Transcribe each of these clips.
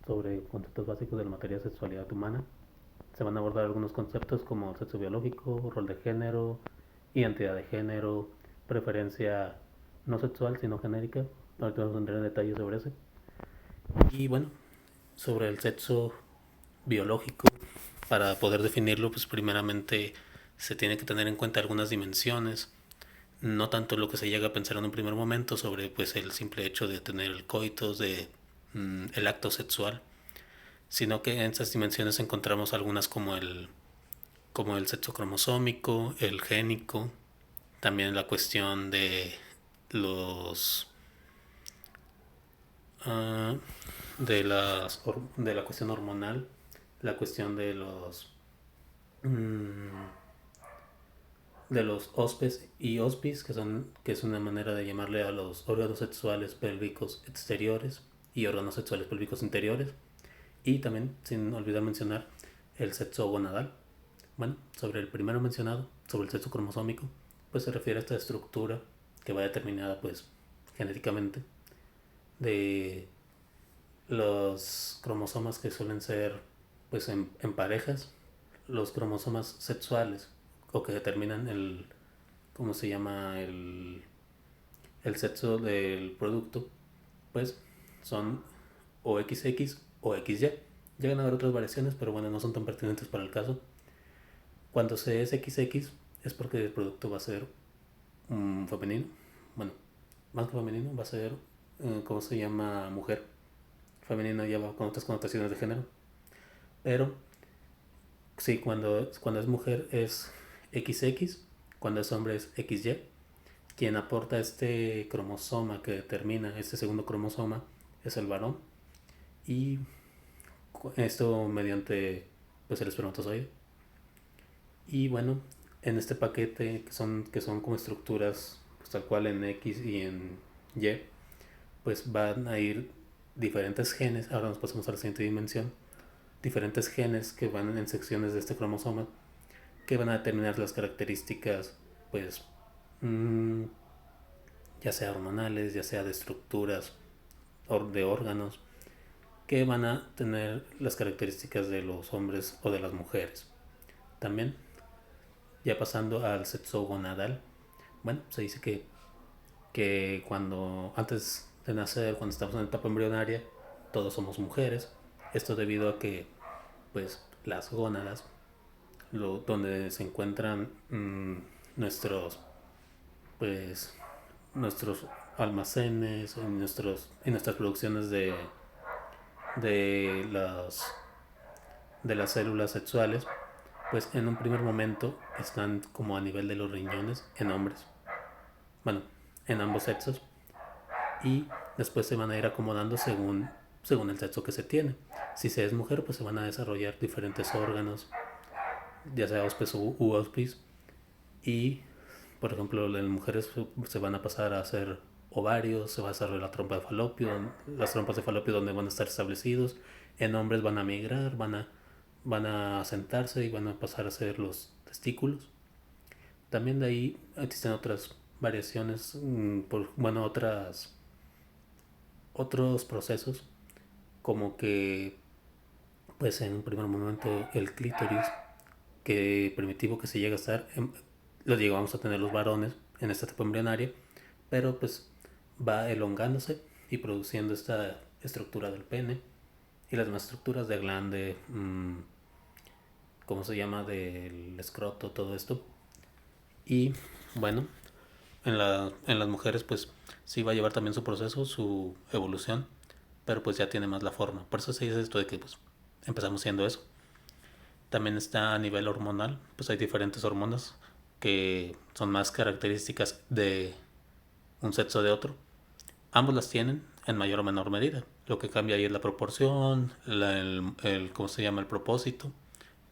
sobre conceptos básicos de la materia de sexualidad humana. Se van a abordar algunos conceptos como sexo biológico, rol de género, identidad de género, preferencia no sexual sino genérica. Ahorita vamos a entrar en detalles sobre eso. Y bueno, sobre el sexo biológico, para poder definirlo, pues primeramente se tiene que tener en cuenta algunas dimensiones, no tanto lo que se llega a pensar en un primer momento sobre pues el simple hecho de tener el coitus, de el acto sexual, sino que en esas dimensiones encontramos algunas como el sexo cromosómico, el génico, también la cuestión de los uh, de la cuestión hormonal, la cuestión de los ospes y ospis, que es una manera de llamarle a los órganos sexuales pélvicos exteriores y órganos sexuales pélvicos interiores, y también, sin olvidar mencionar, el sexo gonadal. Bueno, sobre el primero mencionado, sobre el sexo cromosómico, pues se refiere a esta estructura que va determinada pues genéticamente de los cromosomas que suelen ser pues en parejas, los cromosomas sexuales o que determinan ¿cómo se llama? El sexo del producto, pues son o XX o XY. Llegan a haber otras variaciones, pero bueno, no son tan pertinentes para el caso. Cuando se es XX es porque el producto va a ser femenino. Bueno, más que femenino, va a ser, ¿cómo se llama? Mujer. Femenino ya va con otras connotaciones de género. Pero sí, cuando es mujer es XX, cuando es hombre es XY. Quien aporta este cromosoma que determina este segundo cromosoma es el varón. Y esto mediante pues el espermatozoide. Y bueno, en este paquete que son como estructuras pues, tal cual en X y en Y, pues van a ir diferentes genes. Ahora nos pasamos a la siguiente dimensión. Diferentes genes que van en secciones de este cromosoma que van a determinar las características, pues, ya sea hormonales, ya sea de estructuras de órganos, que van a tener las características de los hombres o de las mujeres. También, ya pasando al sexo gonadal, bueno, se dice que cuando antes de nacer, cuando estamos en la etapa embrionaria, todos somos mujeres. Esto debido a que pues las gónadas, donde se encuentran nuestros pues nuestros almacenes, en nuestras producciones de de las células sexuales, pues en un primer momento están como a nivel de los riñones en hombres, bueno, en ambos sexos, y después se van a ir acomodando según el sexo que se tiene. Si se es mujer, pues se van a desarrollar diferentes órganos, ya sea hospes u hospis, y por ejemplo en mujeres se van a pasar a hacer ovarios, se va a desarrollar la trompa de falopio, las trompas de falopio donde van a estar establecidos. En hombres van a migrar, van a sentarse y van a pasar a ser los testículos. También de ahí existen otras variaciones, bueno, otros procesos, como que pues en un primer momento el clítoris, que primitivo que se llega a estar, lo llegamos a tener los varones en esta etapa embrionaria, pero pues va elongándose y produciendo esta estructura del pene y las demás estructuras de glande, ¿cómo se llama? Del escroto, todo esto. Y bueno, en las mujeres pues sí va a llevar también su proceso, su evolución, pero pues ya tiene más la forma. Por eso se dice esto de que pues empezamos siendo eso. También está a nivel hormonal, pues hay diferentes hormonas que son más características de un sexo de otro. Ambos las tienen en mayor o menor medida. Lo que cambia ahí es la proporción, ¿cómo se llama? El propósito,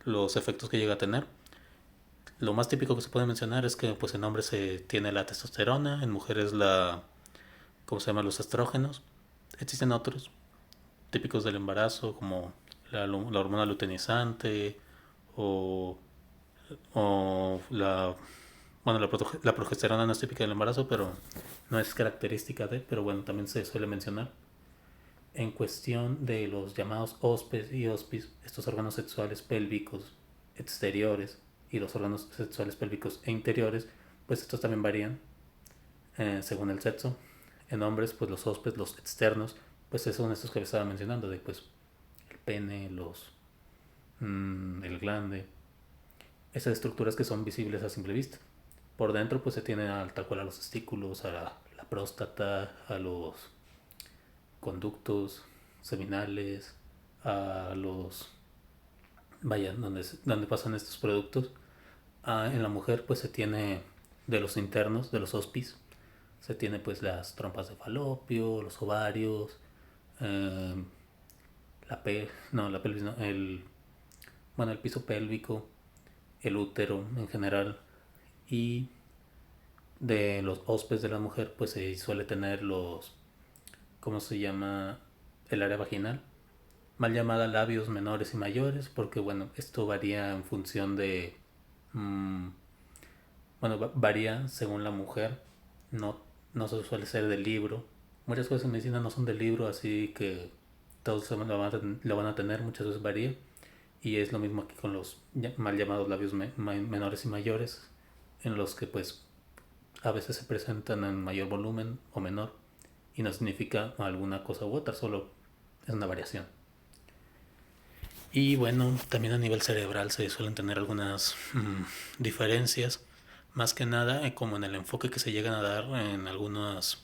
los efectos que llega a tener. Lo más típico que se puede mencionar es que pues en hombres se tiene la testosterona, en mujeres ¿cómo se llama? Los estrógenos. Existen otros típicos del embarazo como la hormona luteinizante o, o bueno, la progesterona no es típica del embarazo, pero no es característica de, pero bueno, también se suele mencionar. En cuestión de los llamados ospes y ospis, estos órganos sexuales pélvicos exteriores y los órganos sexuales pélvicos e interiores, pues estos también varían según el sexo. En hombres, pues los ospes, los externos, pues son estos que les estaba mencionando, de pues el pene, el glande, esas estructuras que son visibles a simple vista. Por dentro, pues se tiene tal cual a los testículos, a la próstata, a los conductos seminales, a los, vaya, donde pasan estos productos. En la mujer, pues se tiene de los internos, de los ospis, se tiene pues las trompas de falopio, los ovarios, eh, la pelvis, no, el piso pélvico, el útero en general. Y de los ospes de la mujer, pues se suele tener ¿cómo se llama? El área vaginal, mal llamada labios menores y mayores, porque bueno, esto varía en función de, mmm, varía según la mujer, no, no se suele ser del libro. Muchas cosas en medicina no son del libro, así que todos lo van a tener, muchas veces varía. Y es lo mismo aquí con los mal llamados labios menores y mayores, en los que pues a veces se presentan en mayor volumen o menor, y no significa alguna cosa u otra, solo es una variación. Y bueno, también a nivel cerebral se suelen tener algunas diferencias, más que nada como en el enfoque que se llegan a dar en algunas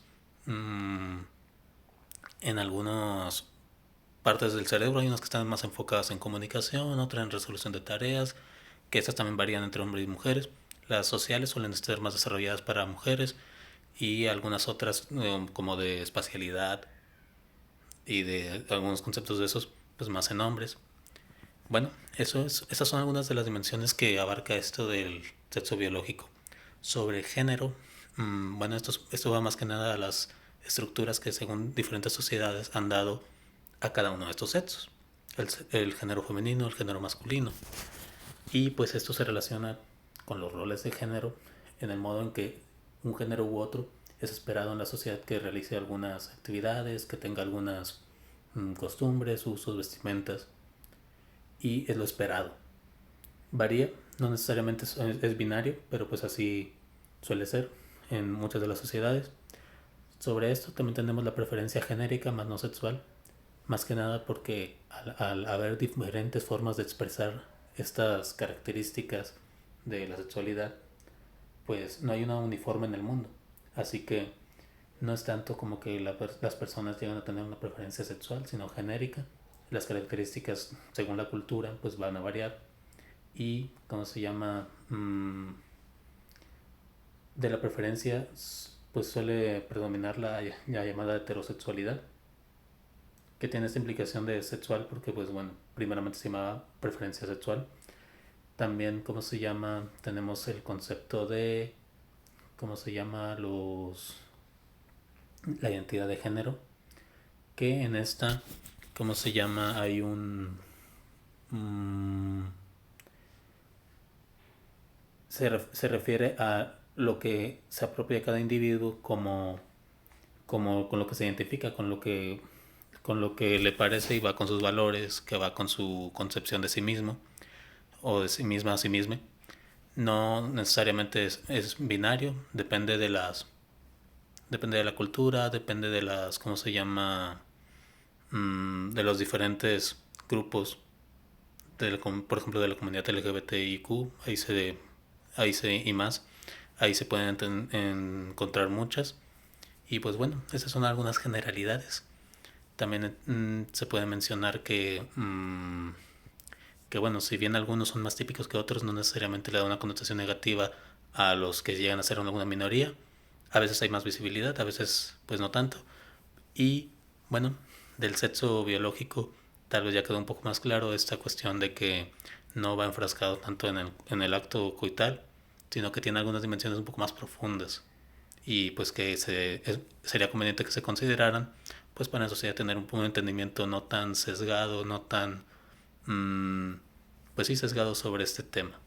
partes del cerebro. Hay unas que están más enfocadas en comunicación, otras en resolución de tareas, que estas también varían entre hombres y mujeres. Las sociales suelen estar más desarrolladas para mujeres, y algunas otras como de espacialidad y de algunos conceptos de esos, pues más en hombres. Bueno, esas son algunas de las dimensiones que abarca esto del sexo biológico. Sobre género, bueno, esto va más que nada a las estructuras que según diferentes sociedades han dado a cada uno de estos sexos. El género femenino, el género masculino. Y pues esto se relaciona con los roles de género en el modo en que un género u otro es esperado en la sociedad que realice algunas actividades, que tenga algunas costumbres, usos, vestimentas, y es lo esperado. Varía, no necesariamente es binario, pero pues así suele ser en muchas de las sociedades. Sobre esto también tenemos la preferencia genérica más no sexual, más que nada porque al haber diferentes formas de expresar estas características de la sexualidad, pues no hay una uniforme en el mundo. Así que no es tanto como que las personas llegan a tener una preferencia sexual, sino genérica. Las características según la cultura pues van a variar. Y ¿cómo se llama? De la preferencia pues suele predominar la llamada heterosexualidad, que tiene esta implicación de sexual porque pues bueno, primeramente se llamaba preferencia sexual. También, ¿cómo se llama? Tenemos el concepto de, ¿cómo se llama? La identidad de género, que en esta, ¿cómo se llama? Hay se refiere a lo que se apropia cada individuo como con lo que se identifica, con lo que le parece y va con sus valores, que va con su concepción de sí mismo o de sí misma a sí misma. No necesariamente es binario, depende de la cultura, depende de ¿cómo se llama? De los diferentes grupos, por ejemplo, de la comunidad LGBTIQ, y más, ahí se pueden encontrar muchas. Y pues bueno, esas son algunas generalidades. También se puede mencionar que bueno, si bien algunos son más típicos que otros, no necesariamente le da una connotación negativa a los que llegan a ser alguna minoría. A veces hay más visibilidad, a veces pues no tanto. Y bueno, del sexo biológico tal vez ya quedó un poco más claro esta cuestión de que no va enfrascado tanto en el acto coital, sino que tiene algunas dimensiones un poco más profundas, y pues que sería conveniente que se consideraran pues para la sociedad tener un entendimiento no tan sesgado, no tan pues sí sesgado sobre este tema.